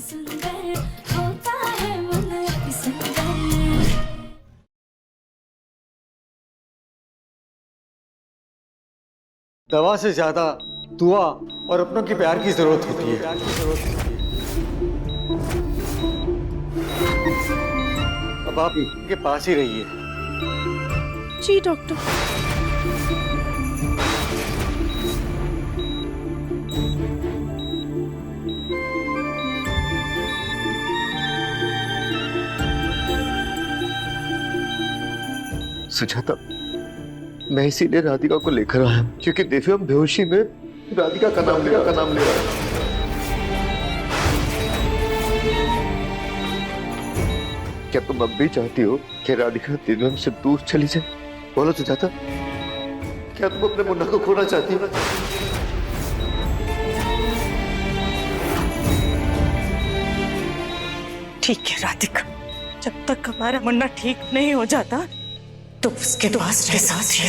सुंदर होता है मन अति सुंदर। दवा से ज्यादा दुआ और अपनों की प्यार की जरूरत होती है। अब आप इनके पास ही रहिए। जी डॉक्टर। सुजाता, मैं इसीलिए राधिका को लेकर आया क्योंकि दिव्यम बेहोशी में राधिका का नाम ले रहा है। क्या तुम अब भी चाहती हो कि राधिका दिव्यम से दूर चली जाए? बोलो सुजाता, क्या तुम अपने मुन्ना को खोना चाहती हो? ठीक है राधिका, जब तक हमारा मुन्ना ठीक नहीं हो जाता तो उसके पास रह सकती हो।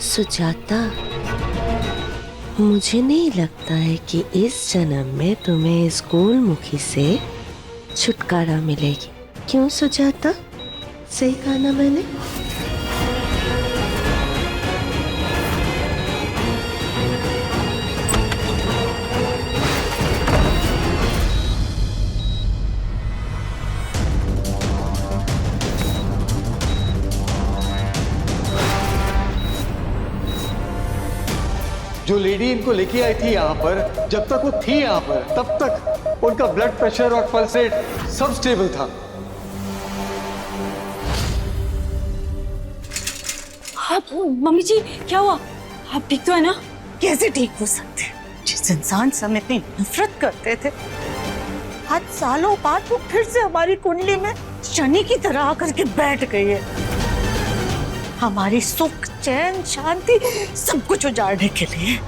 सुजाता, मुझे नहीं लगता है कि इस जन्म में तुम्हें स्कूल मुखी से छुटकारा मिलेगी। क्यों सुजाता, सही कहा ना मैंने? जो लेडी इनको लेके आई थी यहाँ पर, जब तक वो थी यहाँ पर तब तक उनका ब्लड प्रेशर और पल्स रेट सब स्टेबल था। आप मम्मी जी क्या हुआ? आप ठीक तो है ना? कैसे ठीक हो सकते? जिस इंसान से हम इतनी नफरत करते थे, आज सालों बाद वो फिर से हमारी कुंडली में शनि की तरह आकर के बैठ गई है। हमारी सुख, चैन, शांति सब कुछ उजाड़ने के लिए।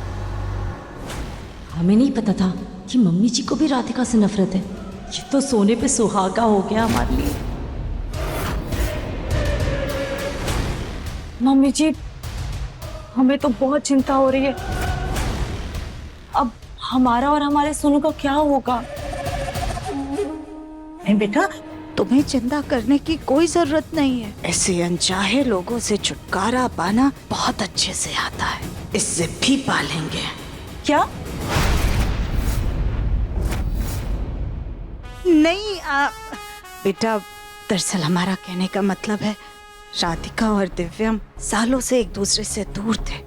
हमें नहीं पता था कि मम्मी जी को भी राधिका से नफरत है। ये तो सोने पे सुहागा हो गया हमारे लिए। मम्मी जी, हमें तो बहुत चिंता हो रही है। अब हमारा और हमारे सोनू का क्या होगा? नहीं बेटा, तुम्हें चिंता करने की कोई जरूरत नहीं है। ऐसे अनचाहे लोगों से छुटकारा पाना बहुत अच्छे से आता है। इससे भी पालेंगे। क्या? नहीं बेटा, दरअसल हमारा कहने का मतलब है, राधिका और दिव्यम सालों से एक दूसरे से दूर थे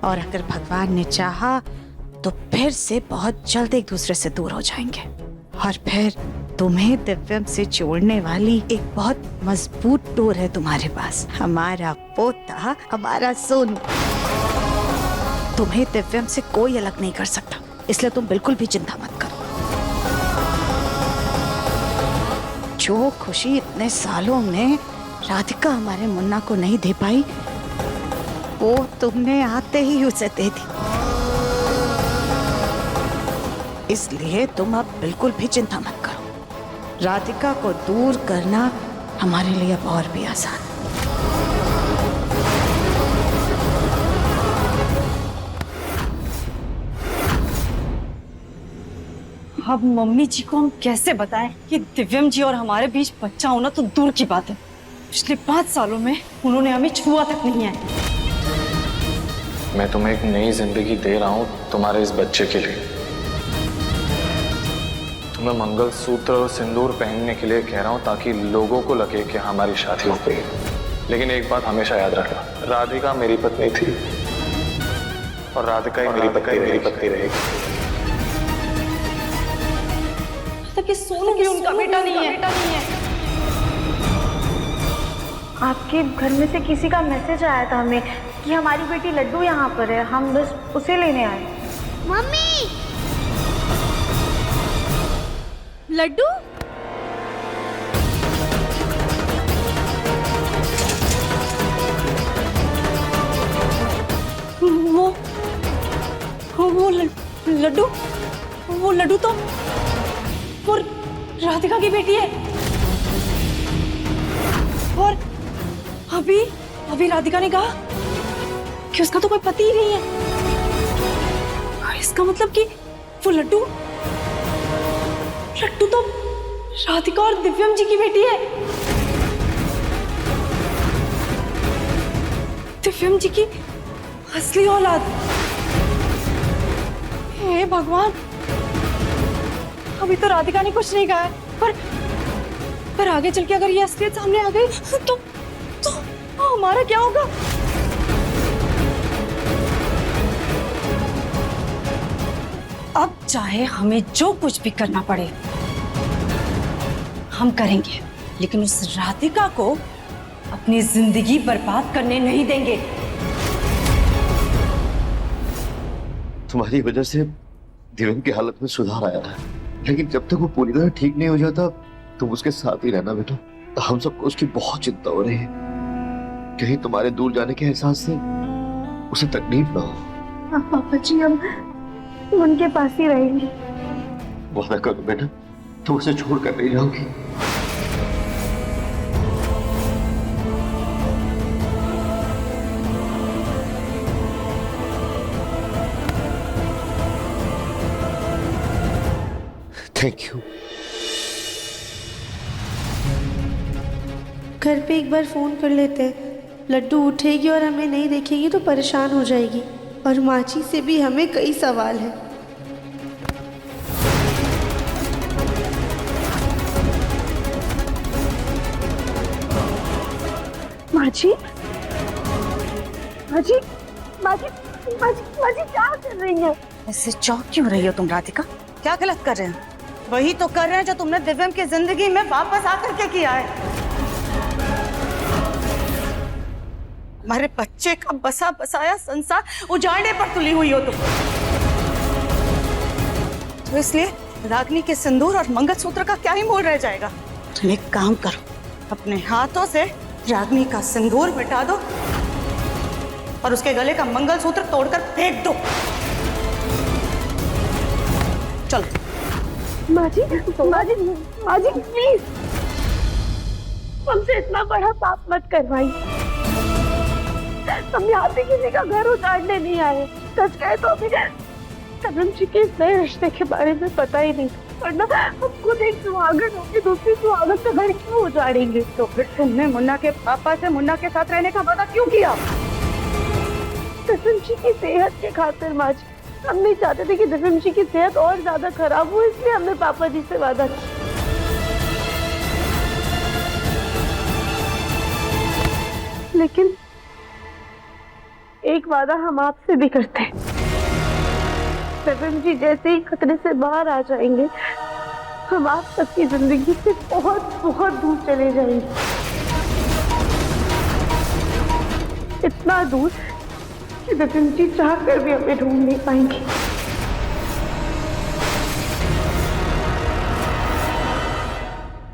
और अगर भगवान ने चाहा तो फिर से बहुत जल्द एक दूसरे से दूर हो जाएंगे। और फिर तुम्हें दिव्यम से जोड़ने वाली एक बहुत मजबूत डोर है तुम्हारे पास, हमारा पोता, हमारा सोनू। तुम्हें दिव्यम से कोई अलग नहीं कर सकता, इसलिए तुम बिल्कुल भी चिंता मत करो। जो खुशी इतने सालों में राधिका हमारे मुन्ना को नहीं दे पाई, वो तुमने आते ही उसे दे दी। इसलिए तुम अब बिल्कुल भी चिंता मत करो। राधिका को दूर करना हमारे लिए अब और भी आसान है। अब मम्मी जी को हम कैसे बताएं कि दिव्यम जी और हमारे बीच बच्चा होना तो दूर की बात है, पिछले 5 सालों में उन्होंने हमें छुआ तक नहीं है। मैं तुम्हें एक नई जिंदगी दे रहा हूँ तुम्हारे इस बच्चे के लिए। तुम्हें मंगलसूत्र और सिंदूर पहनने के लिए कह रहा हूँ ताकि लोगों को लगे कि हमारी शादी हो गई। लेकिन एक बात हमेशा याद रखना, राधिका मेरी पत्नी थी और राधिका ही मेरी पत्नी रहेगी। कि सोनू भी उनका बेटा नहीं है। आपके घर में से किसी का मैसेज आया था हमें कि हमारी बेटी लड्डू यहाँ पर है, हम बस उसे लेने आए। मम्मी, लड्डू? लड्डू, वो लड्डू तो वो राधिका की बेटी है। और अभी राधिका ने कहा कि उसका तो कोई पति ही नहीं है। और इसका मतलब कि वो लड्डू तो राधिका और दिव्यम जी की बेटी है। दिव्यम जी की असली औलाद। हे भगवान, अभी तो राधिका ने कुछ नहीं कहा है, पर आगे चल के अगर ये असलियत सामने आ गई तो हमारा क्या होगा? अब चाहे हमें जो कुछ भी करना पड़े हम करेंगे, लेकिन उस राधिका को अपनी जिंदगी बर्बाद करने नहीं देंगे। तुम्हारी वजह से दिव्यम की हालत में सुधार आया है, लेकिन जब तक वो पूरी तरह ठीक नहीं हो जाता तुम उसके साथ ही रहना बेटा। हम सबको उसकी बहुत चिंता हो रही है, कहीं तुम्हारे दूर जाने के एहसास से उसे तकलीफ ना हो। हाँ पापा जी, हम उनके पास ही रहेंगे। वादा करो बेटा, तुम उसे छोड़ कर नहीं जाओगी। Thank you. घर पे एक बार फोन कर लेते हैं, लड्डू उठेगी और हमें नहीं देखेगी तो परेशान हो जाएगी, और माची से भी हमें कई सवाल हैं। माजी, माजी, माजी, माजी, माजी क्या कर रही है? ऐसे चौंक क्यों रही हो तुम राधिका? क्या गलत कर रहे हैं? वही तो कर रहे हैं जो तुमने दिव्यम की जिंदगी में वापस आकर के किया है। हमारे बच्चे का बसा बसाया संसार उजाड़ने पर तुली हुई हो तुम। तो इसलिए रागनी के सिंदूर और मंगलसूत्र का क्या ही मोल रह जाएगा? तुम एक काम करो, अपने हाथों से रागनी का सिंदूर मिटा दो और उसके गले का मंगलसूत्र तोड़कर फेंक दो। चलो। माजी, माजी, माजी प्लीज, हमसे इतना बड़ा पाप मत करवाइए। हम यहाँ पे किसी का घर उजाड़ने नहीं आए। सच कहे तो अभी कदम जी के इस नए रिश्ते के बारे में पता ही नहीं, वरना हम खुद एक सुहागन होकर दूसरी सुहागन का घर क्यों उजाड़ेंगे? तो फिर तुमने मुन्ना के पापा से मुन्ना के साथ रहने का वादा क्यों किया? कदम जी की सेहत के खातिर माजी, हम नहीं चाहते थे कि दिव्यम जी की सेहत और ज्यादा खराब हो, इसलिए हमने पापा जी से वादा किया। लेकिन एक वादा हम आपसे भी करते हैं, दिव्यम जी जैसे ही खतरे से बाहर आ जाएंगे हम आप सबकी जिंदगी से बहुत बहुत दूर चले जाएंगे, इतना दूर कि दिव्यम जी चाह कर भी हमें ढूंढ नहीं पाएंगे।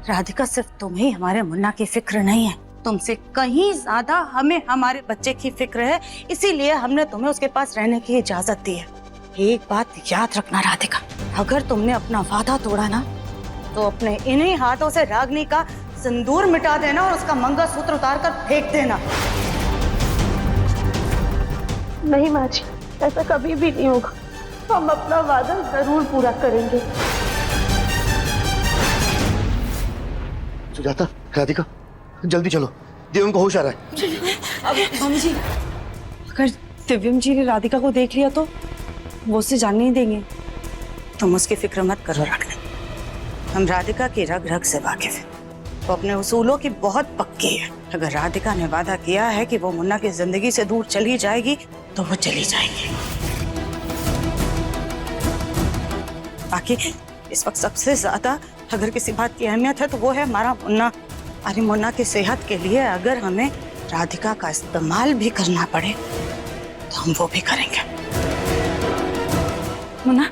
राधिका, सिर्फ तुम्हें हमारे मुन्ना की फिक्र नहीं है, तुमसे कहीं ज्यादा हमें हमारे बच्चे की फिक्र है। इसीलिए हमने तुम्हें उसके पास रहने की इजाजत दी है। एक बात याद रखना राधिका, अगर तुमने अपना वादा तोड़ा ना तो अपने इन्हीं हाथों से रागनी का सिंदूर मिटा देना और उसका मंगलसूत्र उतार कर फेंक देना। नहीं माँ जी, ऐसा कभी भी नहीं होगा। हम अपना वादा जरूर पूरा करेंगे। सुजाता, राधिका, जल्दी चलो, दिव्यम को होश आ रहा है। अब मम्मी जी, अगर दिव्यम जी ने राधिका को देख लिया तो वो उसे जानने नहीं देंगे। तुम उसकी फिक्र मत करो रागनी, हम राधिका की रग रग से वाकिफ हैं। वो अपने उसूलों की बहुत पक्की है। अगर राधिका ने वादा किया है कि वो मुन्ना की जिंदगी से दूर चली जाएगी तो वो चली जाएगी। बाकी इस वक्त सबसे ज्यादा अगर किसी बात की अहमियत है तो वो है हमारा मुन्ना। अरे मुन्ना की सेहत के लिए अगर हमें राधिका का इस्तेमाल भी करना पड़े तो हम वो भी करेंगे। मुन्ना,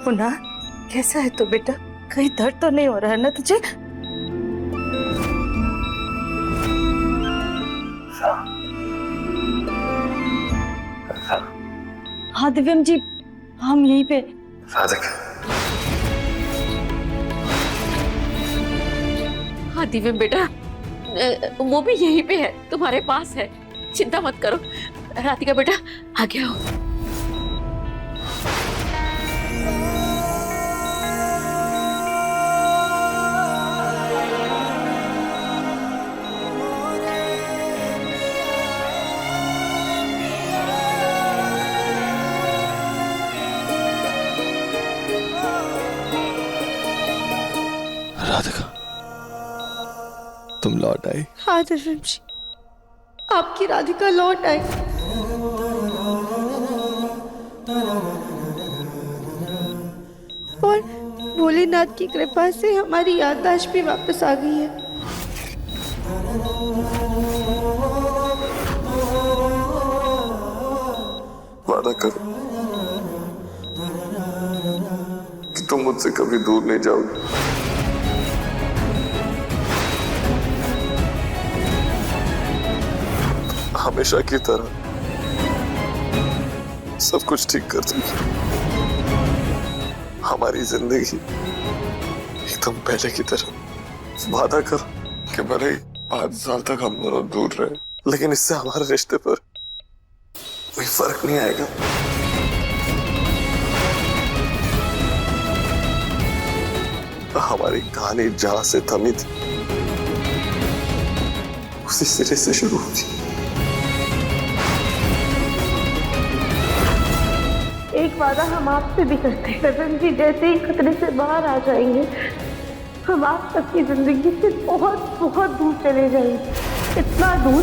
मुन्ना, कैसा है तू बेटा? कहीं दर्द तो नहीं हो रहा है ना तुझे? हाँ दिव्यम जी, हम यहीं पे। हाँ दिव्यम बेटा, वो भी यहीं पे है, तुम्हारे पास है, चिंता मत करो। राधिका बेटा आगे आओ। राधिका, तुम लौट आई। हाँ दिव्यम जी, आपकी राधिका लौट आई। और भोलेनाथ की कृपा से हमारी याददाश्त भी वापस आ गई है। वादा करो कि तुम मुझसे कभी दूर नहीं जाओगे। हमेशा की तरह सब कुछ ठीक कर देगी। हमारी जिंदगी एकदम पहले की तरह। वादा करो कि भले ही 5 साल तक हम दोनों दूर रहे, लेकिन इससे हमारे रिश्ते पर कोई फर्क नहीं आएगा। हमारी कहानी जहां से थमी थी उसी सिरे से शुरू हुई। एक वादा हम आपसे भी करते हैं, गगन जी जैसे ही खतरे से बाहर आ जाएंगे, हम आप सबकी जिंदगी से बहुत बहुत दूर चले जाएंगे। इतना दूर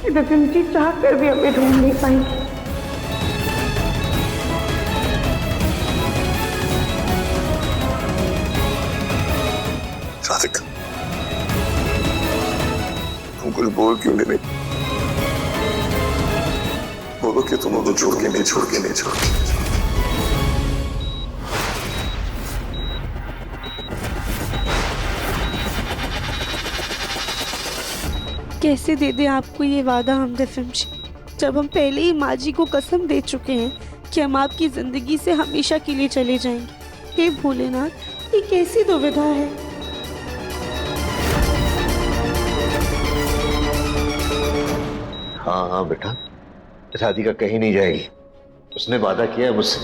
कि गगन जी चाह कर भी हमें ढूंढ नहीं पाएंगे। राधिका, तुम कुछ बोल क्यों नहीं? बोलो कि तुम मुझे छोड़ के नहीं छोड़। कैसे दे दे आपको ये वादा हम दिव्यम जी, जब हम पहले ही माँ जी को कसम दे चुके हैं कि हम आपकी जिंदगी से हमेशा के लिए चले जाएंगे। हे भोलेनाथ, ये कैसी दुविधा है। हाँ हाँ बेटा, राधिका कहीं नहीं जाएगी, उसने वादा किया है मुझसे।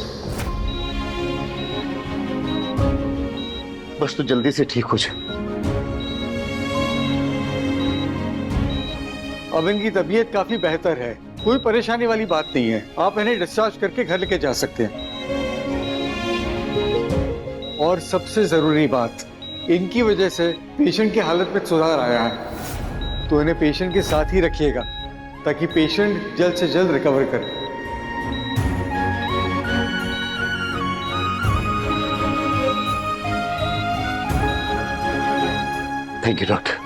बस तू जल्दी से ठीक हो जा। अब इनकी तबीयत काफी बेहतर है, कोई परेशानी वाली बात नहीं है। आप इन्हें डिस्चार्ज करके घर लेके जा सकते हैं। और सबसे जरूरी बात, इनकी वजह से पेशेंट की हालत में सुधार आया है, तो इन्हें पेशेंट के साथ ही रखिएगा ताकि पेशेंट जल्द से जल्द रिकवर करे। Thank you doctor.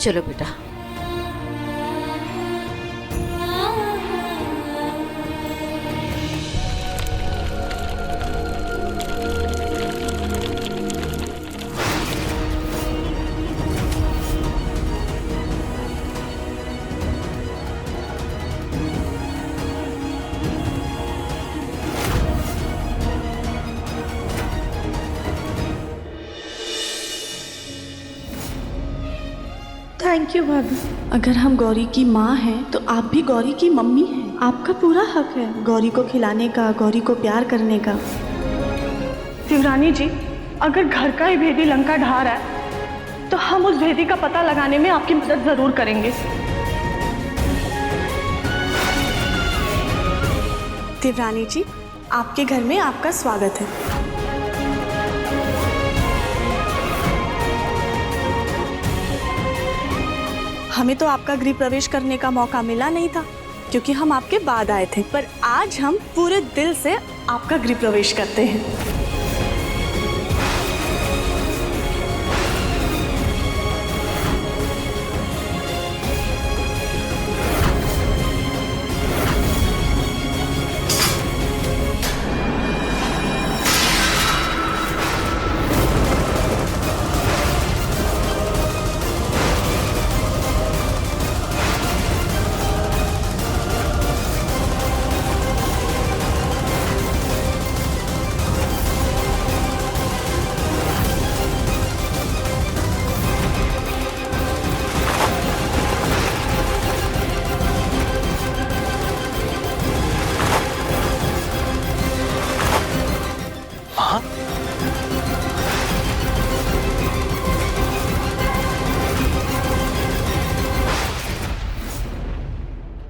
चलो बेटा। थैंक यू भाभी। अगर हम गौरी की माँ हैं तो आप भी गौरी की मम्मी हैं। आपका पूरा हक है गौरी को खिलाने का, गौरी को प्यार करने का। शिवरानी जी, अगर घर का ही भेदी लंका ढा रहा है तो हम उस भेदी का पता लगाने में आपकी मदद जरूर करेंगे। देवरानी जी, आपके घर में आपका स्वागत है। हमें तो आपका गृह प्रवेश करने का मौका मिला नहीं था क्योंकि हम आपके बाद आए थे, पर आज हम पूरे दिल से आपका गृह प्रवेश करते हैं।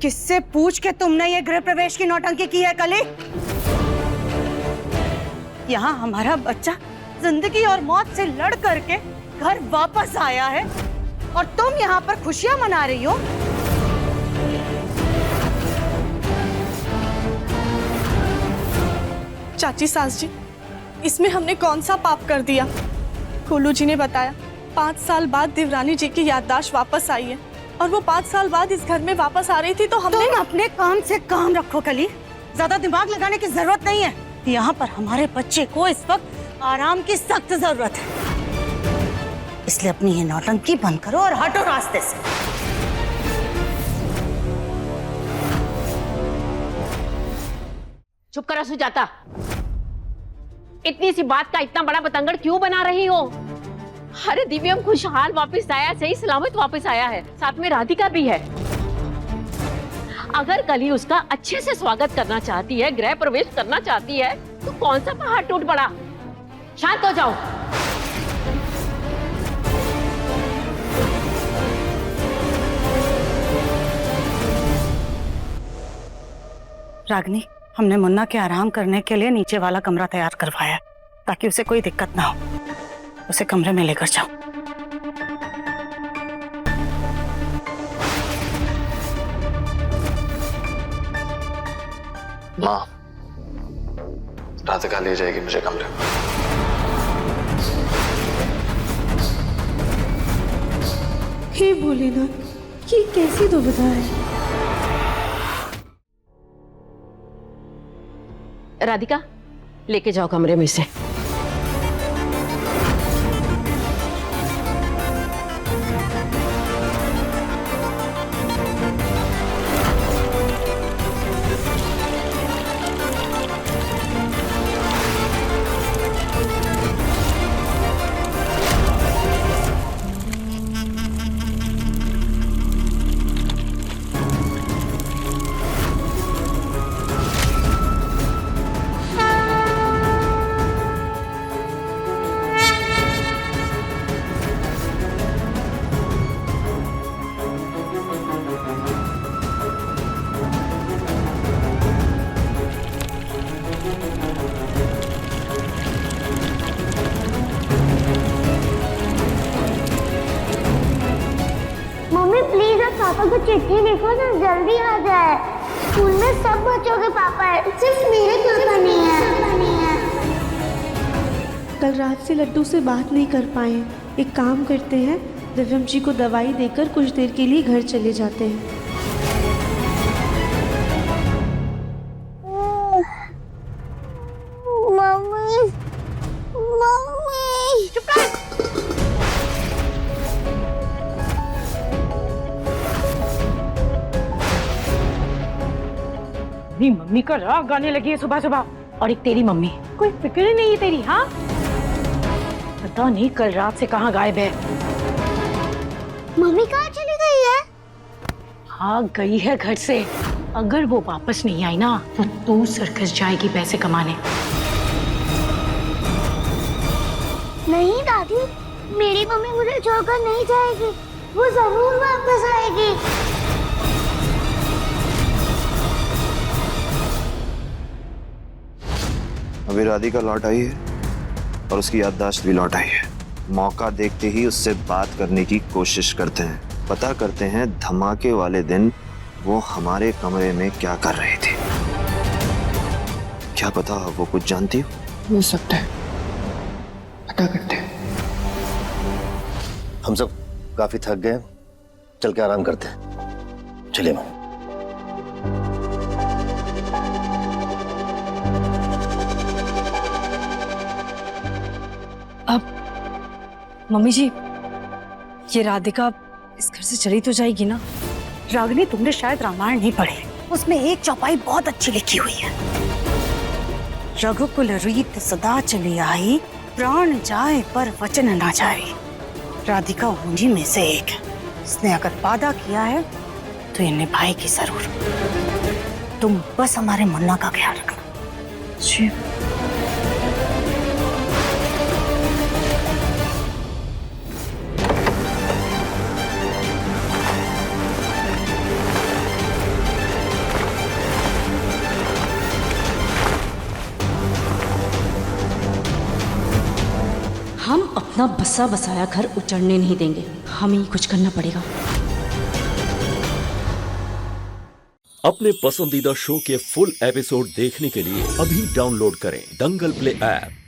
किससे पूछ के तुमने ये गृह प्रवेश की नौटंकी की है कली? यहाँ हमारा बच्चा जिंदगी और मौत से लड़ करके घर वापस आया है और तुम यहाँ पर खुशियां मना रही हो। चाची सास जी, इसमें हमने कौन सा पाप कर दिया? कोलू जी ने बताया 5 साल बाद देवरानी जी की याददाश्त वापस आई है और वो 5 साल बाद इस घर में वापस आ रही थी तो हमने। तुम अपने काम से काम रखो कली, ज्यादा दिमाग लगाने की जरूरत नहीं है। यहाँ पर हमारे बच्चे को इस वक्त आराम की सख्त जरूरत है, इसलिए अपनी ये नौटंकी बंद करो और हटो रास्ते से। चुप करो सुजाता, इतनी सी बात का इतना बड़ा बतंगड़ क्यों बना रही हो? अरे दिव्यम खुशहाल वापस आया, सही सलामत वापस आया है, साथ में राधिका भी है। अगर कल ही उसका अच्छे से स्वागत करना चाहती है, गृह प्रवेश करना चाहती है, तो कौन सा पहाड़ टूट पड़ा? शांत हो जाओ। रागनी, हमने मुन्ना के आराम करने के लिए नीचे वाला कमरा तैयार करवाया ताकि उसे कोई दिक्कत ना हो। उसे कमरे में लेकर जाओ। माँ, राधिका ले जाएगी मुझे कमरे में। हे भोलेनाथ, ये कैसी दुविधा है? राधिका, लेके जाओ कमरे में से। पापा को चिट्ठी लिखो तो जल्दी आ जाए। स्कूल में सब बच्चों के पापा है, सिर्फ मेरे पापा नहीं है। कल रात से लड्डू से बात नहीं कर पाए। एक काम करते हैं, दिव्यम जी को दवाई देकर कुछ देर के लिए घर चले जाते हैं। मम्मी, मम्मी, चुप कर। मम्मी का राग गाने लगी है सुबह सुबह। और एक तेरी मम्मी, कोई फिक्र ही नहीं है तेरी। हाँ, पता नहीं कल रात से कहाँ गायब है। मम्मी कहाँ चली गई है? हाँ गई है घर से। अगर वो वापस नहीं आई ना तो तू सर्कस जाएगी पैसे कमाने। नहीं दादी, मेरी मम्मी मुझे छोड़कर नहीं जाएगी, वो जरूर वापस आएगी। अभी राधिका लौट आई है और उसकी याददाश्त भी लौट आई है। मौका देखते ही उससे बात करने की कोशिश करते हैं, पता करते हैं धमाके वाले दिन वो हमारे कमरे में क्या कर रही थी। क्या पता वो कुछ जानती हो सकता है, पता करते हैं। हम सब काफी थक गए, चल के आराम करते हैं। चलिए मम्मी। अब मम्मी जी, ये राधिका इस घर से चली तो जाएगी ना? रागिनी, तुमने शायद रामायण नहीं पढ़े, उसमें एक चौपाई बहुत अच्छी लिखी हुई है। रघुकुल रीत सदा चली आई, प्राण जाए पर वचन ना जाए। राधिका उन्हीं में से एक है। इसने अगर वादा किया है तो ये निभाएगी जरूर। तुम बस हमारे मुन्ना का ख्याल रखना। जी। हम अपना बसा बसाया घर उजड़ने नहीं देंगे, हमें ही कुछ करना पड़ेगा। अपने पसंदीदा शो के फुल एपिसोड देखने के लिए अभी डाउनलोड करें दंगल प्ले ऐप।